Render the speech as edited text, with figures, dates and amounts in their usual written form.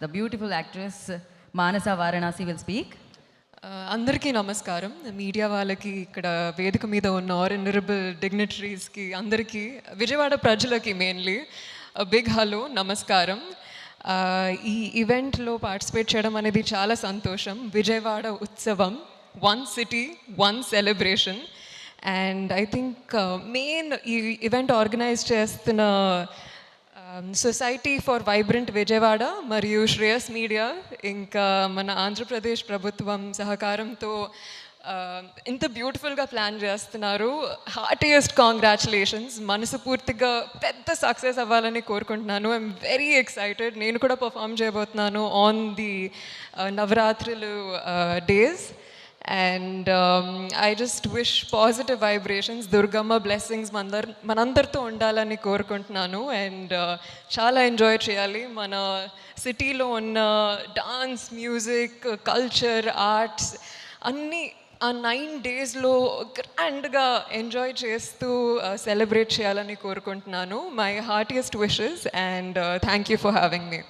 the beautiful actress Manasa Varanasi will speak. అందరికీ నమస్కారం. Media వాళ్ళకి, ఇక్కడ వేదిక మీద ఉన్న ఆనరబుల్ డిగ్నిటరీస్కి, అందరికీ, విజయవాడ ప్రజలకి మెయిన్లీ బిగ్ హలో, నమస్కారం. ఈ ఈవెంట్లో పార్టిసిపేట్ చేయడం అనేది చాలా సంతోషం. విజయవాడ ఉత్సవం, one city, one celebration. And I think main ఈ ఈవెంట్ ఆర్గనైజ్ చేస్తున్న సొసైటీ ఫర్ వైబ్రెంట్ విజయవాడ మరియు శ్రేయస్ మీడియా, ఇంకా మన ఆంధ్రప్రదేశ్ ప్రభుత్వం సహకారంతో ఇంత బ్యూటిఫుల్గా ప్లాన్ చేస్తున్నారు. Heartiest congratulations. మనస్ఫూర్తిగా పెద్ద సక్సెస్ అవ్వాలని కోరుకుంటున్నాను. I'm very excited. నేను కూడా పర్ఫామ్ చేయబోతున్నాను ఆన్ ది నవరాత్రులు days. And I just wish positive vibrations, Durgamma blessings మనందరితో ఉండాలని కోరుకుంటున్నాను. అండ్ చాలా ఎంజాయ్ చేయాలి. మన సిటీలో ఉన్న డాన్స్, మ్యూజిక్, కల్చర్, ఆర్ట్స్ అన్నీ ఆ 9 daysలో గ్రాండ్గా ఎంజాయ్ చేస్తూ సెలబ్రేట్ చేయాలని కోరుకుంటున్నాను. My heartiest wishes and thank you for having me.